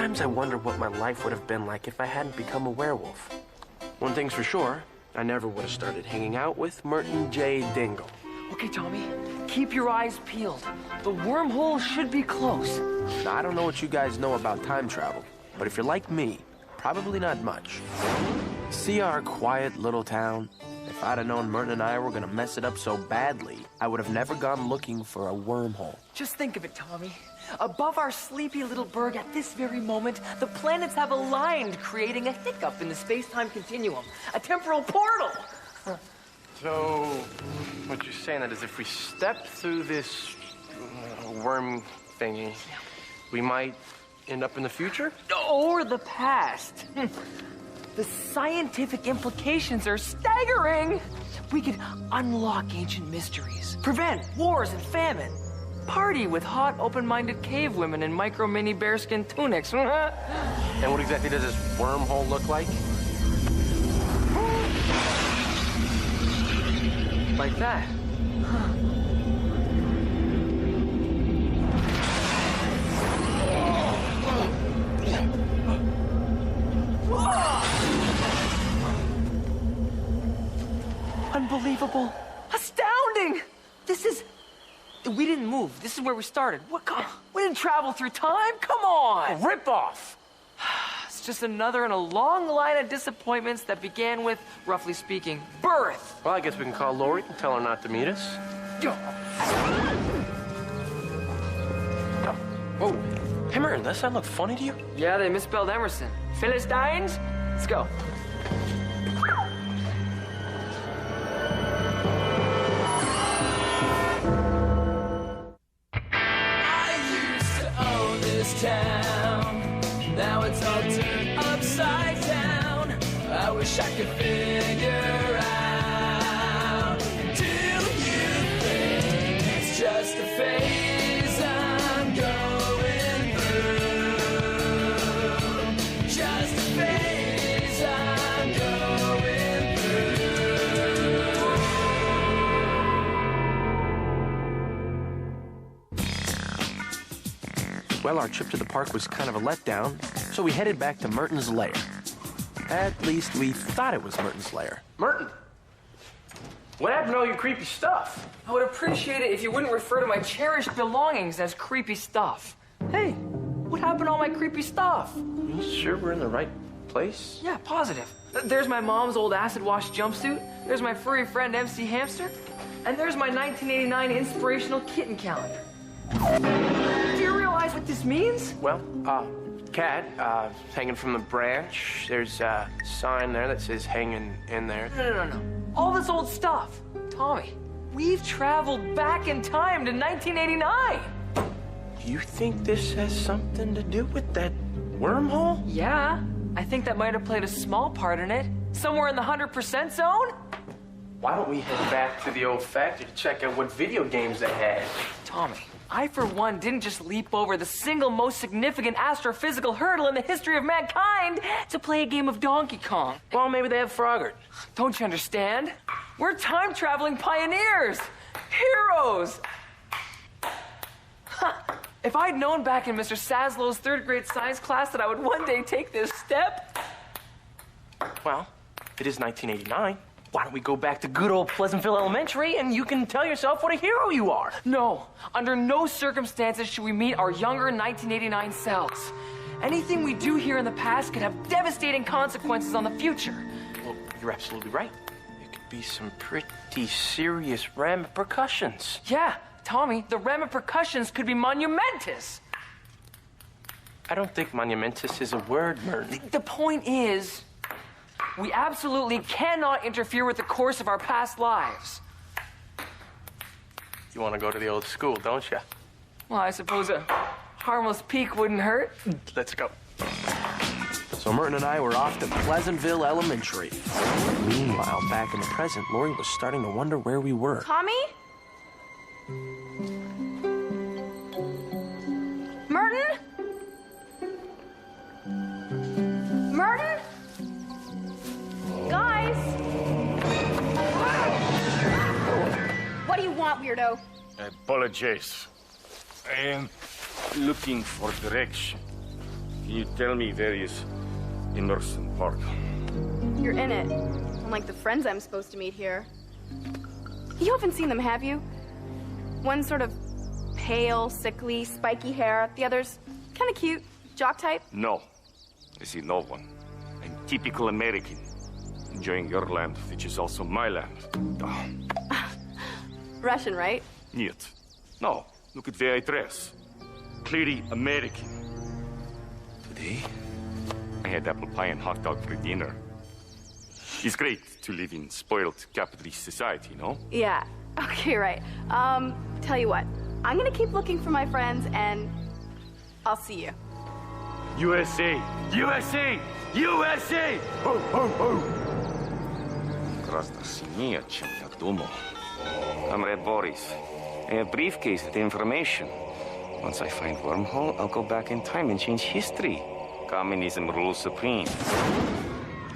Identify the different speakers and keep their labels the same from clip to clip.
Speaker 1: Sometimes I wonder what my life would have been like if I hadn't become a werewolf. One thing's for sure, I never would have started hanging out with Merton J. Dingle.
Speaker 2: Okay, Tommy, keep your eyes peeled. The wormhole should be close.
Speaker 1: Now, I don't know what you guys know about time travel, but if you're like me, probably not much. See our quiet little town? If I'd have known Merton and I were gonna mess it up so badly, I would have never gone looking for a wormhole.
Speaker 2: Just think of it, Tommy. Above our sleepy little burg at this very moment, the planets have aligned, creating a hiccup in the space-time continuum, a temporal portal.
Speaker 1: So, what you're saying is if we step through this worm thingy, we might end up in the future?
Speaker 2: Or the past. The scientific implications are staggering. We could unlock ancient mysteries, prevent wars and famine, party with hot, open-minded cave women in micro-mini bearskin tunics.
Speaker 1: And what exactly does this wormhole look like?
Speaker 2: Like that. Unbelievable. Astounding. This is... We didn't move. This is where we started. What? We didn't travel through time? Come on.
Speaker 1: Rip off.
Speaker 2: It's just another in a long line of disappointments that began with, roughly speaking, birth.
Speaker 1: Well, I guess we can call Lori and tell her not to meet us. Whoa. Hey, Merton, does that look funny to you?
Speaker 2: Yeah, they misspelled Emerson. Philistines? Let's go.
Speaker 3: Town. Now it's all turned upside down. I wish I could figure out. Do you think it's just a phase I'm going through? Just a phase I'm going through.
Speaker 1: Well, our trip to the park was kind of a letdown, so we headed back to Merton's lair. At least we thought it was Merton's lair. Merton! What happened to all your creepy stuff?
Speaker 2: I would appreciate it if you wouldn't refer to my cherished belongings as creepy stuff. Hey, what happened to all my creepy stuff?
Speaker 1: You sure we're in the right place?
Speaker 2: Yeah, positive. There's my mom's old acid-wash jumpsuit. There's my furry friend MC Hamster. And there's my 1989 inspirational kitten calendar. Do you realize what this means?
Speaker 1: Well, cat, hanging from the branch. There's a sign there that says hanging in there.
Speaker 2: No. All this old stuff. Tommy, we've traveled back in time to 1989.
Speaker 1: Do you think this has something to do with that wormhole?
Speaker 2: Yeah, I think that might have played a small part in it. Somewhere in the 100% zone?
Speaker 1: Why don't we head back to the old factory to check out what video games they had?
Speaker 2: Tommy, I, for one, didn't just leap over the single most significant astrophysical hurdle in the history of mankind to play a game of Donkey Kong.
Speaker 1: Well, maybe they have Frogger.
Speaker 2: Don't you understand? We're time-traveling pioneers! Heroes! If I'd known back in Mr. Saslow's third-grade science class that I would one day take this step...
Speaker 1: Well, it is 1989. Why don't we go back to good old Pleasantville Elementary and you can tell yourself what a hero you are?
Speaker 2: No. Under no circumstances should we meet our younger 1989 selves. Anything we do here in the past could have devastating consequences on the future.
Speaker 1: Well, you're absolutely right. It could be some pretty serious repercussions.
Speaker 2: Yeah, Tommy, the repercussions could be monumentous.
Speaker 1: I don't think monumentous is a word, Merton.
Speaker 2: The point is, we absolutely cannot interfere with the course of our past lives.
Speaker 1: You want to go to the old school, don't you?
Speaker 2: Well, I suppose a harmless peek wouldn't hurt.
Speaker 1: Let's go. So Merton and I were off to Pleasantville Elementary. Meanwhile, back in the present, Lori was starting to wonder where we were.
Speaker 4: Tommy? Merton? Merton? Guys? What do you want, weirdo?
Speaker 5: Apologies. I am looking for direction. Can you tell me where is Emerson Park?
Speaker 4: You're in it. Unlike the friends I'm supposed to meet here. You haven't seen them, have you? One's sort of pale, sickly, spiky hair. The other's kind of cute, jock type.
Speaker 5: No, I see no one. I'm typical American, enjoying your land, which is also my land.
Speaker 4: Russian, right?
Speaker 5: Нет. No, look at where I dress. Clearly American. Today, I had apple pie and hot dog for dinner. It's great to live in spoiled capitalist society, no?
Speaker 4: Yeah. Okay, right. Tell you what. I'm gonna keep looking for my friends, and I'll see you.
Speaker 5: USA! USA! USA! Ho, ho, ho! Гораздо сильнее, чем я думал. Comrade Boris, I have a briefcase with information. Once I find wormhole, I'll go back in time and change history. Communism rules supreme.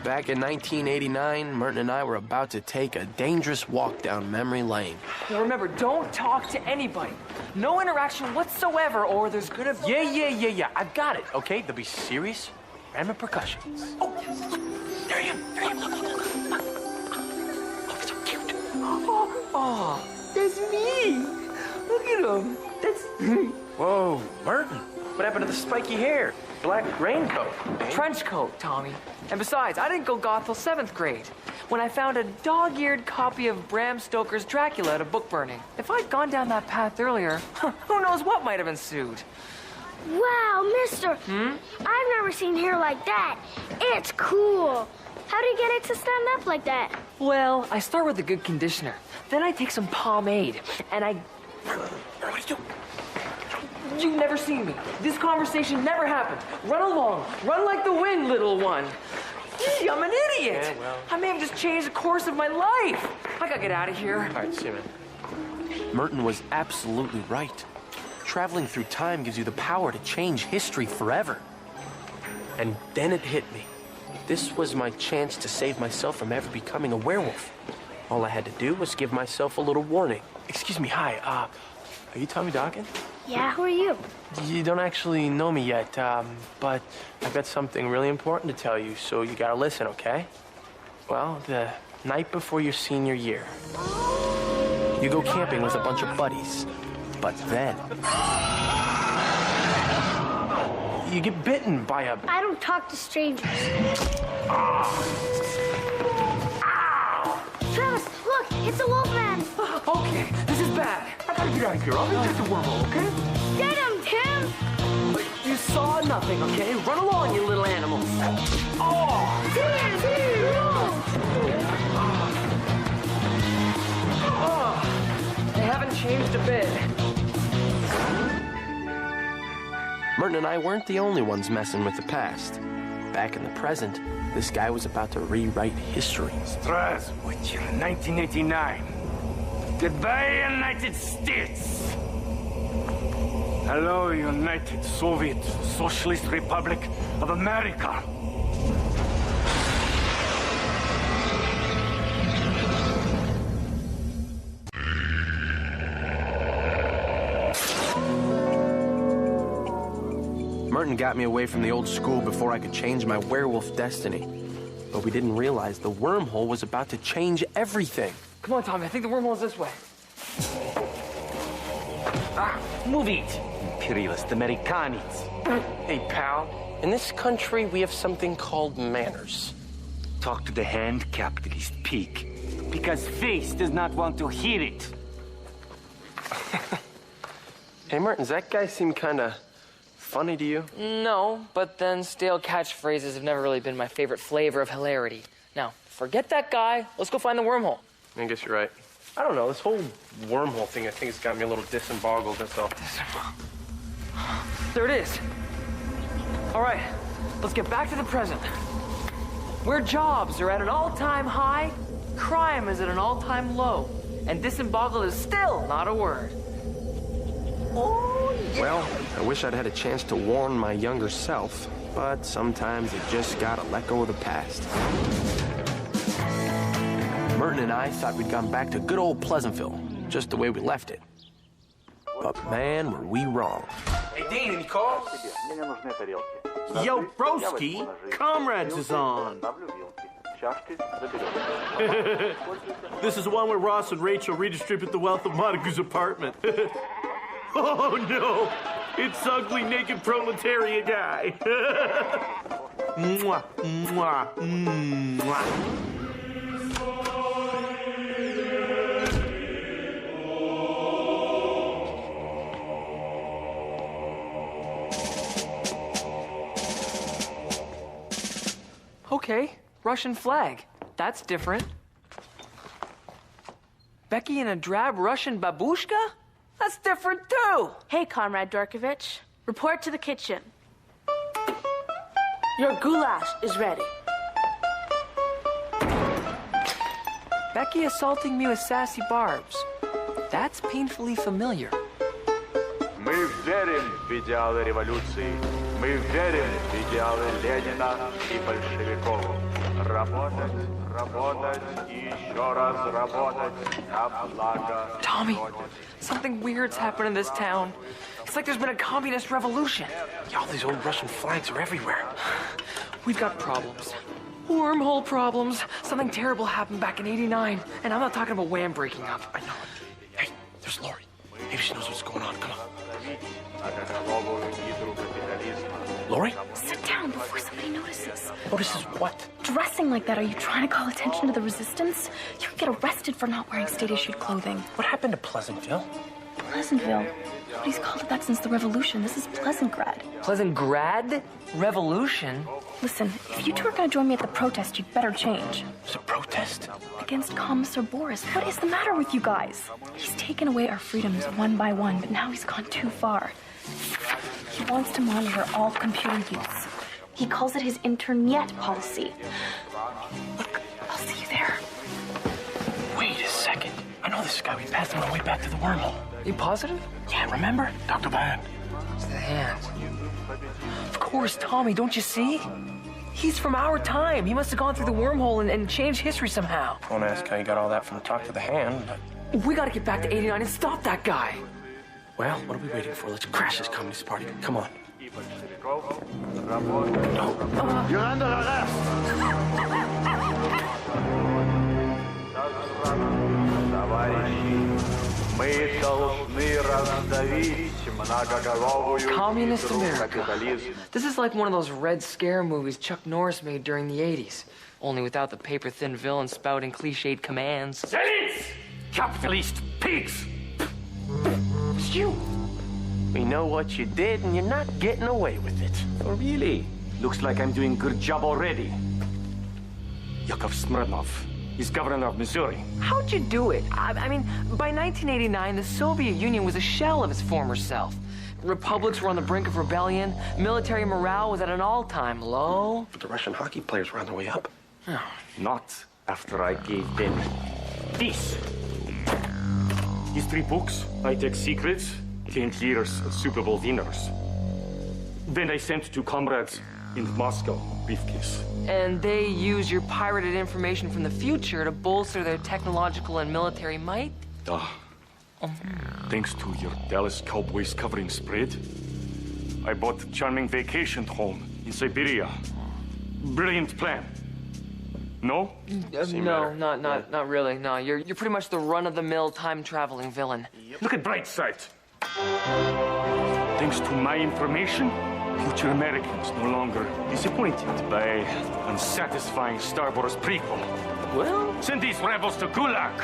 Speaker 1: Back in 1989, Merton and I were about to take a dangerous walk down memory lane.
Speaker 2: Now remember, don't talk to anybody. No interaction whatsoever, or there's gonna be...
Speaker 1: Yeah. I've got it, okay? There'll be serious random repercussions. Oh, there I am. Look. Oh, so cute.
Speaker 2: Oh, that's me. Look at him. That's...
Speaker 1: Whoa, Merton. What happened to the spiky hair? Black raincoat.
Speaker 2: Trench coat, Tommy. And besides, I didn't go goth till 7th grade, when I found a dog-eared copy of Bram Stoker's Dracula at a book burning. If I'd gone down that path earlier, who knows what might have ensued.
Speaker 6: Wow, mister. I've never seen hair like that. It's cool. How do you get it to stand up like that?
Speaker 2: Well, I start with a good conditioner. Then I take some pomade, and I...
Speaker 1: What are you doing?
Speaker 2: You've never seen me. This conversation never happened. Run along. Run like the wind, little one. Gee, I'm an idiot.
Speaker 1: Yeah, well.
Speaker 2: I may have just changed the course of my life. I gotta get out of here.
Speaker 1: All right, see you, man. Merton was absolutely right. Traveling through time gives you the power to change history forever. And then it hit me. This was my chance to save myself from ever becoming a werewolf. All I had to do was give myself a little warning. Excuse me, hi, are you Tommy Dawkins?
Speaker 6: Yeah, who are you?
Speaker 1: You don't actually know me yet, but I've got something really important to tell you, so you gotta listen, okay? Well, the night before your senior year, you go camping with a bunch of buddies, but then you get bitten by a...
Speaker 6: I don't talk to strangers. Travis, look, it's a wolf man.
Speaker 2: Okay, this is bad. I gotta get out of here. I'll be just a wormhole, okay?
Speaker 6: Get him, Tim.
Speaker 2: But you saw nothing, okay? Run along, you little animals. Oh! Oh, they haven't changed a bit.
Speaker 1: Merton and I weren't the only ones messing with the past. Back in the present, this guy was about to rewrite history.
Speaker 5: Здравствуйте, 1989. Goodbye, United States. Hello, United Soviet Socialist Republic of America.
Speaker 1: Merton got me away from the old school before I could change my werewolf destiny. But we didn't realize the wormhole was about to change everything.
Speaker 2: Come on, Tommy. I think the wormhole's this way. Move it.
Speaker 5: Imperialist Americanis.
Speaker 1: Hey, pal. In this country, we have something called manners.
Speaker 5: Talk to the hand capitalist pig, because face does not want to hear it.
Speaker 1: Hey, Merton, does that guy seem kind of funny to you?
Speaker 2: No, but then stale catchphrases have never really been my favorite flavor of hilarity. Now, forget that guy. Let's go find the wormhole.
Speaker 1: I guess you're right. I don't know, this whole wormhole thing, I think it's got me a little disemboggled, that's all.
Speaker 2: There it is. All right, let's get back to the present. Where jobs are at an all-time high, crime is at an all-time low, and disemboggled is still not a word. Oh, yeah.
Speaker 1: Well, I wish I'd had a chance to warn my younger self, but sometimes you just gotta let go of the past. Merton and I thought we'd gone back to good old Pleasantville, just the way we left it. But man, were we wrong.
Speaker 2: Hey, Dean, any calls?
Speaker 7: Yo, broski, Comrades is on. This is the one where Ross and Rachel redistribute the wealth of Montague's apartment. Oh no, it's ugly naked proletariat guy. Mwah, mwah, mwah.
Speaker 2: Okay, Russian flag. That's different. Becky in a drab Russian babushka? That's different too.
Speaker 8: Hey, Comrade Dorkovich. Report to the kitchen.
Speaker 9: Your goulash is ready.
Speaker 2: Becky assaulting me with sassy barbs. That's painfully familiar.
Speaker 10: Мы верим в идеалы революции. Мы верим в идеалы Ленина и большевиков. Работать, работать и еще раз работать на благо.
Speaker 2: Tommy, something weird's happened in this town. It's like there's been a communist revolution.
Speaker 1: Yeah, all these old Russian flags are everywhere.
Speaker 2: We've got problems. Wormhole problems. Something terrible happened back in '89. And I'm not talking about Wham breaking up.
Speaker 1: I know. Hey, there's Lori. Maybe she knows what's going on. Come on. Lori?
Speaker 4: Sit down before somebody notices.
Speaker 1: Notices what?
Speaker 4: Dressing like that, are you trying to call attention to the resistance? You could get arrested for not wearing state-issued clothing.
Speaker 1: What happened to Pleasantville?
Speaker 4: Pleasantville? Nobody's called it that since the revolution. This is Pleasantgrad.
Speaker 2: Pleasantgrad? Revolution?
Speaker 4: Listen, if you two are going to join me at the protest, you'd better change.
Speaker 1: There's a protest?
Speaker 4: Against Commissar Boris. What is the matter with you guys? He's taken away our freedoms one by one, but now he's gone too far. He wants to monitor all computer use. He calls it his internet policy. Look, I'll see you there.
Speaker 1: Wait a second. I know this guy. We passed him on the way back to the wormhole.
Speaker 2: You positive?
Speaker 1: Yeah, remember? Dr. Band.
Speaker 2: It's the hand. Of course, Tommy, don't you see? He's from our time. He must have gone through the wormhole and changed history somehow.
Speaker 1: I won't ask how you got all that from talk to the hand, but...
Speaker 2: We gotta get back to '89 and stop that guy.
Speaker 1: Well, what are we waiting for? Let's crash this communist party. Come on.
Speaker 10: You're under arrest. Товарищи, мы должны раздавить многоголовую
Speaker 2: Communist
Speaker 10: гидру
Speaker 2: America.
Speaker 10: капитализма.
Speaker 2: This is like one of those Red Scare movies Chuck Norris made during the '80s. Only without the paper-thin villain spouting cliched commands.
Speaker 5: Silence! Capitalist pigs!
Speaker 2: It's you!
Speaker 1: We know what you did, and you're not getting away with it.
Speaker 5: Oh, really? Looks like I'm doing good job already. Yakov Smirnov. He's governor of Missouri.
Speaker 2: How'd you do it? I mean, by 1989, the Soviet Union was a shell of its former self. Republics were on the brink of rebellion. Military morale was at an all-time low.
Speaker 1: But the Russian hockey players were on their way up.
Speaker 5: Not after I gave them this. These 3 books, high-tech secrets, 10 years of Super Bowl winners. Then I sent to comrades in Moscow, briefcase.
Speaker 2: And they use your pirated information from the future to bolster their technological and military might?
Speaker 5: Thanks to your Dallas Cowboys covering spread, I bought a charming vacation home in Siberia. Brilliant plan. No?
Speaker 2: No, not really. No, you're pretty much the run-of-the-mill time-traveling villain.
Speaker 5: Look at bright side. Thanks to my information, future Americans no longer disappointed by unsatisfying Star Wars prequel.
Speaker 2: Well,
Speaker 5: Send these rebels to Gulag.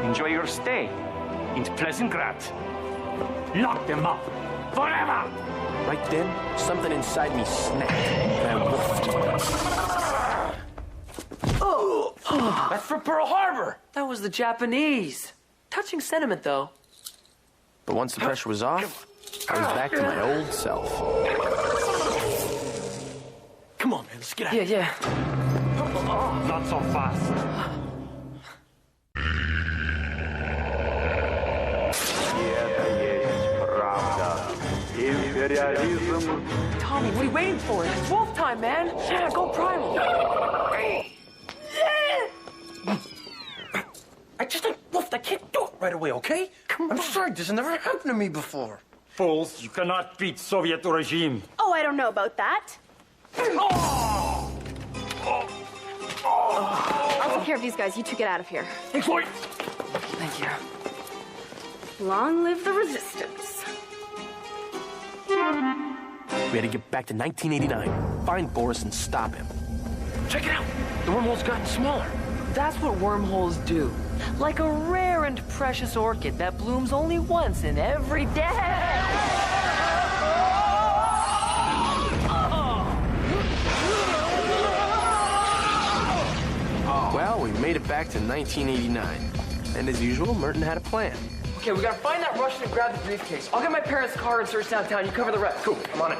Speaker 5: Enjoy your stay in Pleasantgrad. Lock them up forever.
Speaker 1: Right then, something inside me snapped, and I woofed.
Speaker 2: that's for Pearl Harbor. That was the Japanese. Touching sentiment, though.
Speaker 1: But once the pressure was off, I was back to my old self. Come on, man, let's get out.
Speaker 2: Yeah.
Speaker 5: Not so fast.
Speaker 10: Это есть правда. Империализм.
Speaker 2: Tommy, what are you waiting for? It's wolf time, man. Yeah, go primal.
Speaker 1: I just woofed. I can't do it right away, okay? I'm sorry, this has never happened to me before.
Speaker 9: Fools, you cannot beat Soviet regime.
Speaker 4: Oh, I don't know about that. I'll take care of these guys. You two get out of here.
Speaker 2: Thank you.
Speaker 4: Long live the resistance.
Speaker 1: We had to get back to 1989, find Boris and stop him.
Speaker 2: Check it out. The wormhole's gotten smaller. That's what wormholes do. Like a rare and precious orchid that blooms only once in every day.
Speaker 1: Well, we made it back to 1989. And as usual, Merton had a plan.
Speaker 2: Okay, we gotta find that Russian and grab the briefcase. I'll get my parents' car and search downtown. You cover the rest.
Speaker 1: Cool, I'm on it.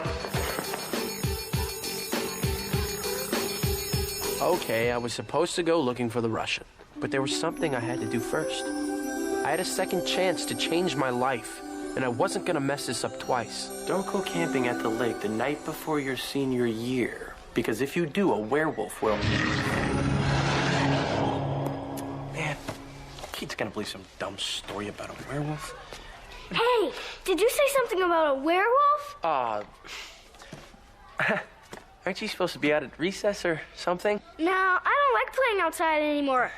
Speaker 1: Okay, I was supposed to go looking for the Russian, but there was something I had to do first. I had a second chance to change my life, and I wasn't gonna mess this up twice. Don't go camping at the lake the night before your senior year, because if you do, a werewolf will... Man, Keith's gonna believe some dumb story about a werewolf.
Speaker 6: Hey, did you say something about a werewolf?
Speaker 1: Aren't you supposed to be out at recess or something?
Speaker 6: No, I don't like playing outside anymore.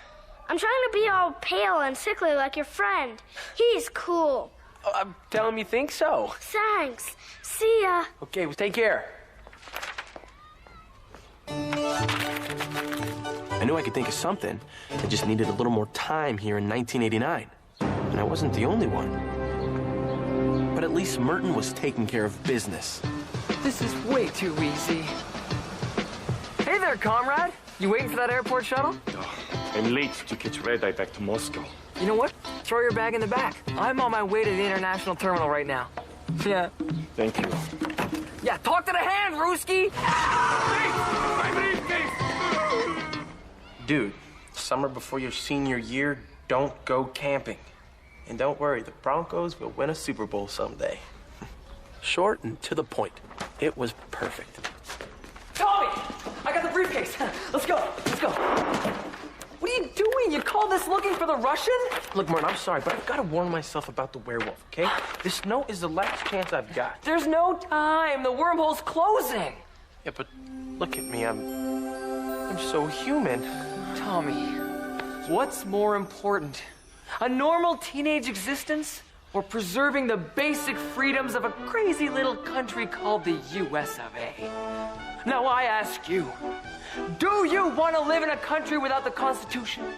Speaker 6: I'm trying to be all pale and sickly like your friend. He's cool.
Speaker 1: Oh, I'm telling him you think so.
Speaker 6: Thanks. See ya.
Speaker 1: Okay, well, take care. I knew I could think of something. I just needed a little more time here in 1989. And I wasn't the only one. But at least Merton was taking care of business.
Speaker 2: This is way too easy. Hey there, comrade. You waiting for that airport shuttle?
Speaker 5: I'm late to catch red-eye back to Moscow.
Speaker 2: You know what? Throw your bag in the back. I'm on my way to the international terminal right now. Yeah.
Speaker 5: Thank you.
Speaker 2: Yeah, talk to the hand, Ruski!
Speaker 1: Dude, summer before your senior year, don't go camping. And don't worry, the Broncos will win a Super Bowl someday. Short and to the point. It was perfect.
Speaker 2: Tommy! I got the briefcase. Let's go. Let's go. What are you doing? You call this looking for the Russian?
Speaker 1: Look, Merton, I'm sorry, but I've got to warn myself about the werewolf, okay? This note is the last chance I've got.
Speaker 2: There's no time. The wormhole's closing.
Speaker 1: Yeah, but look at me. I'm so human.
Speaker 2: Tommy, what's more important? A normal teenage existence or preserving the basic freedoms of a crazy little country called the US of A? Now I ask you, do you want to live in a country without the Constitution?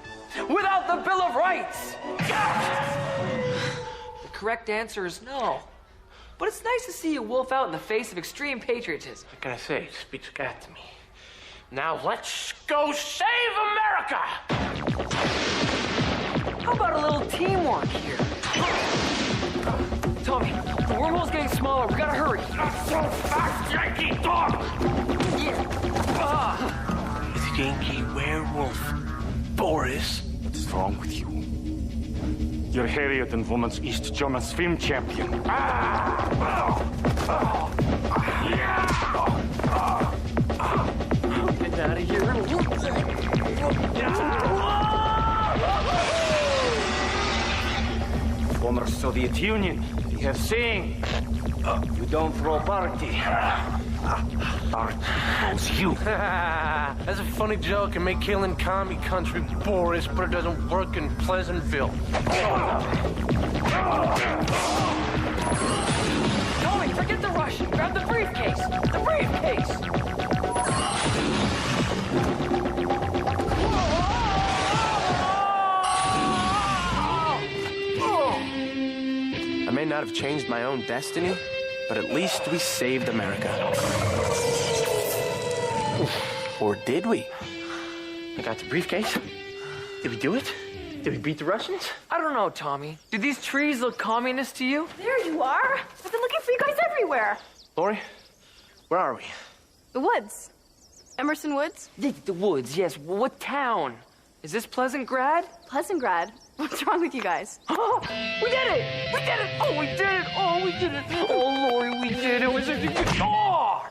Speaker 2: Without the Bill of Rights? The correct answer is no. But it's nice to see you wolf out in the face of extreme patriotism.
Speaker 1: What can I say? It speaks God to me. Now let's go save America!
Speaker 2: How about a little teamwork here? Tommy, the wormhole's getting smaller. We gotta hurry.
Speaker 5: Not so fast, Yankee dog!
Speaker 1: Yankee werewolf. Boris.
Speaker 5: What's wrong with you? You're Harriet and Woman's East German swim champion.
Speaker 2: Get out of here.
Speaker 5: Former Soviet Union, we have saying, you don't throw party. Art owes you.
Speaker 1: That's a funny joke and may kill in commie country, Boris, but it doesn't work in Pleasantville.
Speaker 2: Tommy, forget the Russian. Grab the briefcase. The briefcase.
Speaker 1: I may not have changed my own destiny, but at least we saved America. Or did we? I got the briefcase. Did we do it? Did we beat the Russians?
Speaker 2: I don't know, Tommy. Do these trees look communist to you?
Speaker 4: There you are. I've been looking for you guys everywhere.
Speaker 1: Lori, where are we?
Speaker 4: The woods. Emerson Woods?
Speaker 2: The woods, yes. What town? Is this Pleasantgrad?
Speaker 4: Pleasantgrad. What's wrong with you guys?
Speaker 2: Oh, we did it! We did it! Oh, we did it! Oh, we did it! Oh, Lori, we did it! We're such a good... Oh!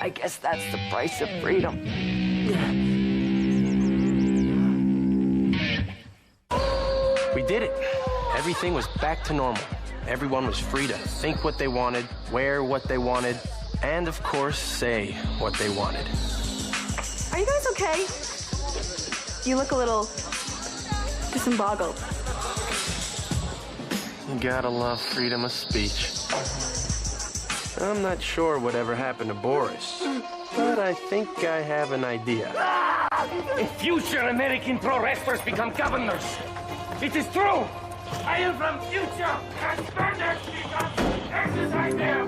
Speaker 2: I guess that's the price of freedom.
Speaker 1: We did it. Everything was back to normal. everyone was free to think what they wanted, wear what they wanted, and of course, say what they wanted.
Speaker 4: Are you guys okay? You look a little disemboggled.
Speaker 1: You gotta love freedom of speech. I'm not sure whatever happened to Boris, but I think I have an idea.
Speaker 9: In future, American pro wrestlers become governors. It is true. I am from future, and standards become exercise them.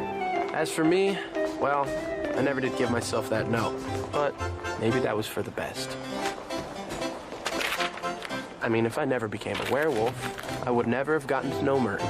Speaker 1: As for me, well, I never did give myself that note, but maybe that was for the best. I mean, if I never became a werewolf, I would never have gotten to know Merton.